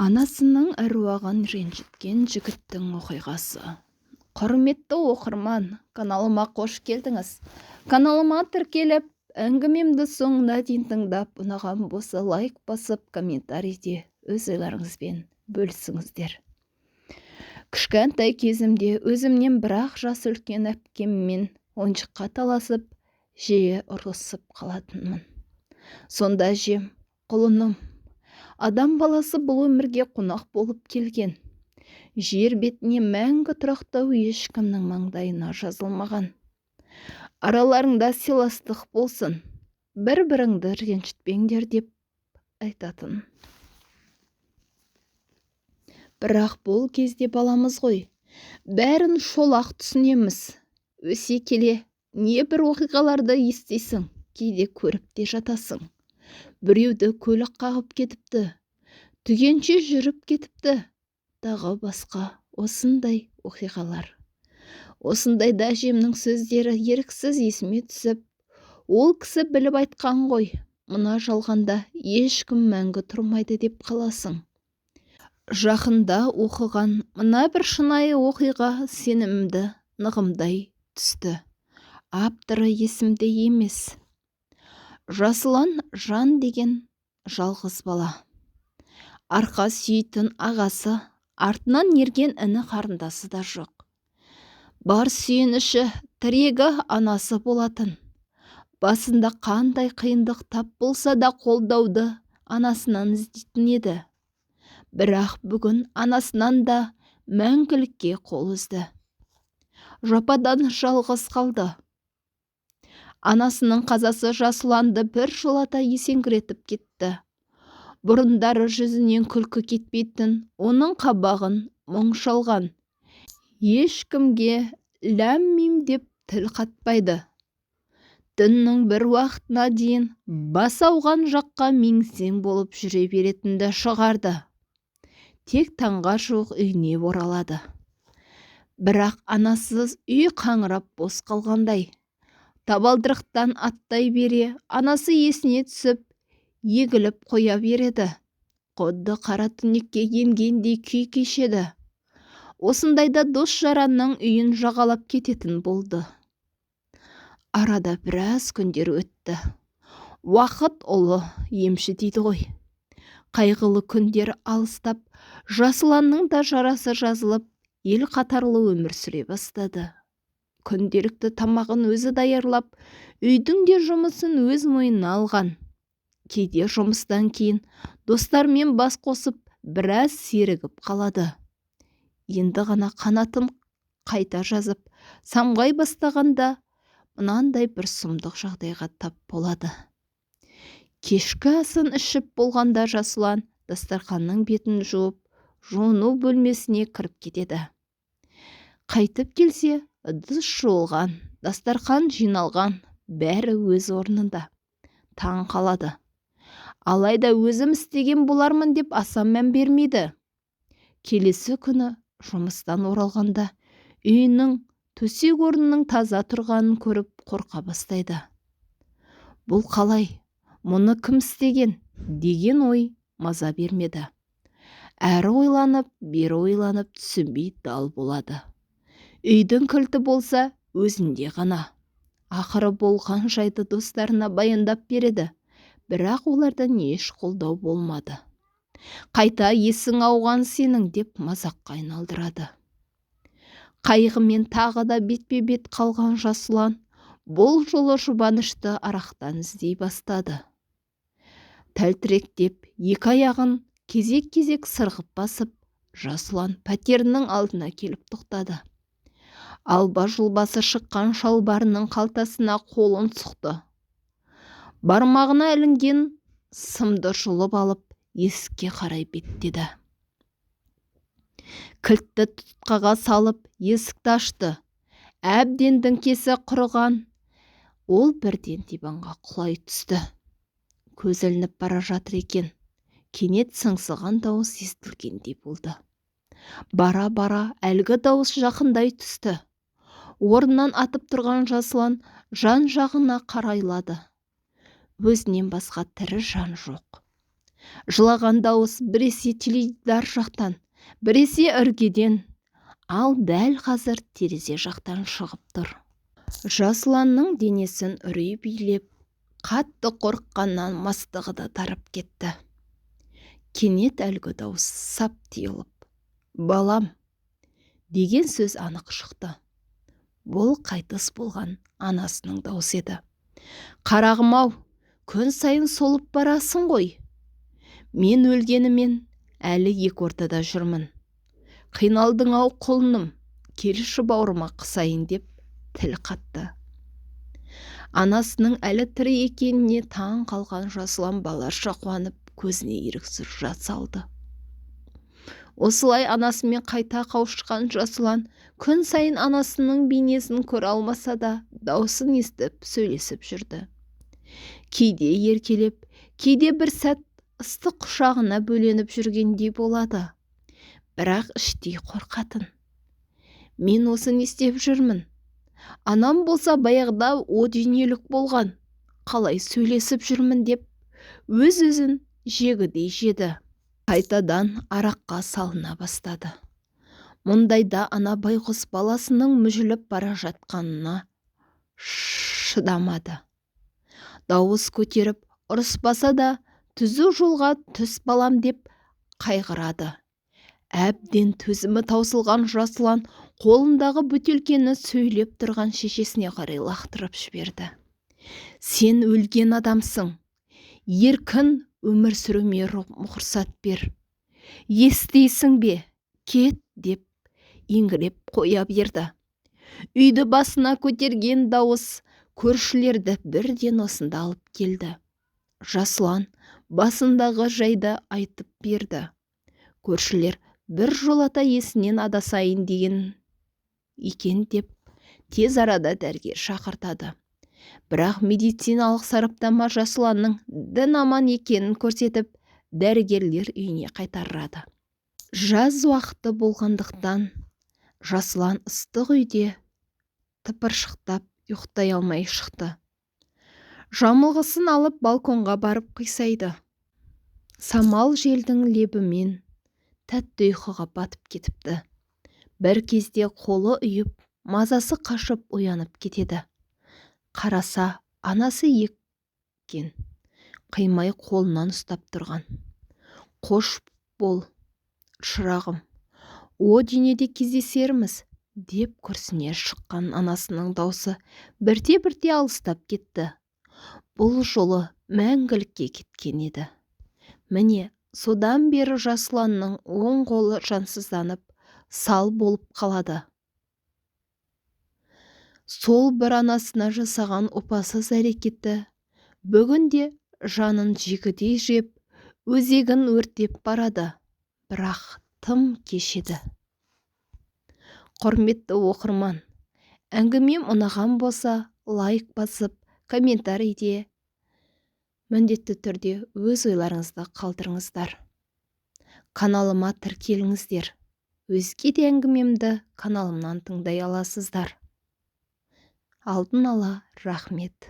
Анасының әруағын ренжіткен жігіттің оқиғасы. Құрметті оқырман, каналыма қош келдіңіз. Каналыма тіркеліп, әңгімемді соңына дейін тыңдап, ұнаған болса лайк басып, комментарийде өз ойларыңызбен бөлісіңіздер. Кішкентай кезімде өзімнен бірақ жас үлкен әпкеммен ойыншыққа таласып, жиі ұрысып қалатынмын. Сонда әжем, құлыным, адам баласы бұл өмірге қонақ болып келген. Жер бетіне мәңгі тұрақтау ешкімнің маңдайына жазылмаған. Араларыңда сыйластық болсын, бір-біріңді ренжітпеңдер деп айтатын. Бірақ бұл кезде баламыз ғой, бәрін шолақ түсінеміз. Өсе келе небір оқиғаларды естисің, кейде көріп те жатасың. Біреуді көлік қағып кетіпті, түгенше жүріп кетіпті, тағы басқа осындай оқиғалар. Осындайда әжемнің сөздері еріксіз есіме түсіп, ол кісі біліп айтқан ғой, мына жалғанда ешкім мәңгі тұрмайды деп қаласың. Жақында оқыған мына бір шынайы оқиға сенімді нығымдай түсті. Авторы есімде емес. Жасұлан Жан деген жалғыз бала. Арқа сүйетін ағасы, артынан ерген іні қарындасы да жоқ. Бар сүйеніші, тірегі анасы болатын. Басында қандай қиындық тап болса да қолдауды анасынан іздейтін еді. Бірақ бүгін анасынан да мәңгілікке қол үзді. Жападан жалғыз қалды. Анасының қазасы Жасұланды бір жолата есеңгіретіп кетті. Бұрындары жүзінен күлкі кетпейтін, оның қабағын мұң шалған. Ешкімге ләм-мим деп тіл қатпайды. Түннің бір уақытына дейін бас ауған жаққа меңзең болып жүре беретінді шығарды. Тек таңға жуық үйіне оралады. Бірақ анасыз үй қаңырап бос қалғандай. Табалдырықтан аттай бере, анасы есіне түсіп, егіліп қоя береді. Құдды қара түнекке енгендей күй кешеді. Осындайда дос жаранның үйін жағалап кететін болды. Арада біраз күндер өтті. Уақыт ұлы емші дейді ғой. Қайғылы күндер алыстап, Жасұланның да жарасы жазылып, ел қатарлы өмір сүре бастады. Күнделікті тамағын өзі даярлап, үйдің де жұмысын өз мойнына алған. Кейде жұмыстан кейін достармен бас қосып, біраз серігіп қалады. Енді ғана қанатын қайта жазып, самғай бастағанда, мынандай бір сұмдық жағдайға тап болады. Кешкі асын ішіп болғанда Жасұлан дастарханның бетін жуып, жуыну бөлмесіне кіріп кетеді. Қайтып келсе, ыдыс жуылған, дастархан жиналған, бәрі өз орнында. Таң қалады. Алайда өзім істеген болармын деп аса мән бермейді. Келесі күні жұмыстан оралғанда үйінің төсек орнының таза тұрғанын көріп қорқа бастайды. Бұл қалай? Мұны кім істеген? Деген ой маза бермеді. Әрі ойланып, бері ойланып түсінбей дал болады. Үйдің кілті болса өзінде ғана. Ақыры болған жайды достарына баяндап береді. Бірақ олардан еш қолдау болмады. Қайта есің ауған сенің деп мазаққа айналдырады. Қайғымен тағы да бетпе-бет қалған Жасұлан бұл жолы жұбанышты арақтан іздей бастады. Тәлтіректеп, екі аяғын кезек-кезек сырғып басып, Жасұлан пәтерінің алдына келіп тоқтады. Алба-жұлбасы шыққан шалбарының қалтасына қолын сұқты. Бармағына ілінген сымды жұлып алып, есікке қарай беттеді. Кілтті тұтқаға салып, есікті ашты. Әбден діңкесі құрыған. Ол бірден диванға құлай түсті. Көз ілініп бара жатыр екен. Кенет сыңсыған дауыс естілгендей болды. Бара-бара әлгі дауыс жақындай түсті. Орнынан атып тұрған Жасұлан жан жағына қарайлады. Өзінен басқа тірі жан жоқ. Жылаған дауыс біресе теледидар жақтан, біресе іргеден, ал дәл қазір терезе жақтан шығып тұр. Жасұланның денесін үрей билеп, қатты қорыққаннан мастығы да тарап кетті. Кенет әлгі дауыс сап тиылып, «Балам» деген сөз анық шықты. Бұл қайтыс болған анасының даусы еді. «Қарағым-ау, күн сайын солып барасың ғой. Мен өлгенімен әлі екі ортада жүрмін. Қиналдың-ау құлыным, келші бауырыма қысайын» деп тіл қатты. Анасының әлі тірі екеніне таң қалған Жасұлан балаша қуанып, көзіне еріксіз жас салды. Осылай анасымен қайта қауышқан Жасұлан күн сайын анасының бейнесін көре алмаса да, даусын естіп сөйлесіп жүрді. Кейде еркелеп, кейде бір сәт ыстық құшағына бөленіп жүргендей болады. Бірақ іштей қорқатын. «Мен осы не істеп жүрмін? Анам болса баяғыда о дүниелік болған. Қалай сөйлесіп жүрмін» деп өз-өзін жегідей жеді. Қайтадан араққа салына бастады. Мұндайда ана байғұс баласының мүжіліп бара жатқанына шыдамады. Дауыс көтеріп ұрыспаса да, түзу жолға түс балам деп қайғырады. Әбден төзімі таусылған Жасұлан қолындағы бөтелкені сөйлеп тұрған шешесіне қарай лақтырып жіберді. «Сен өлген адамсың. Еркін өмір сүруіме рұқсат бер. Естисің бе? Кет» деп еңіреп қоя берді. Үйді басына көтерген дауыс көршілерді бірден осында алып келді. Жасұлан басындағы жайды айтып берді. Көршілер бір жолата есінен адасайын деген екен деп тез арада дәрігер шақыртады. Бірақ медициналық сараптама Жасұланның дін аман екенін көрсетіп, дәрігерлер үйіне қайтарады. Жаз уақыты болғандықтан Жасұлан ыстық үйде тыпыршықтап ұйықтай алмай шықты. Жамылғысын алып балконға барып қисайды. Самал желдің лебімен тәтті ұйқыға батып кетіпті. Бір кезде қолы үйіп, мазасы қашып оянып кетеді. Қараса, анасы екен, қимай қолынан ұстап тұрған. «Қош бол, шырағым, о дүниеде кездесерміз» деп күрсіне шыққан анасының даусы бірте-бірте алыстап кетті. Бұл жолы мәңгілікке кеткен еді. Міне, содан бері Жасұланның оң қолы жансызданып, сал болып қалады. Сол бір анасына жасаған опасыз әрекеті бүгінде жанын жегідей жеп, өзегін өртеп барады. Бірақ тым кеш еді. Құрметті оқырман, әңгімем ұнаған болса, лайк басып, комментарийде міндетті түрде өз ойларыңызды қалдырыңыздар. Каналыма тіркеліңіздер. Өзге де әңгімемді каналымнан тыңдай аласыздар. Алдын ала рахмет.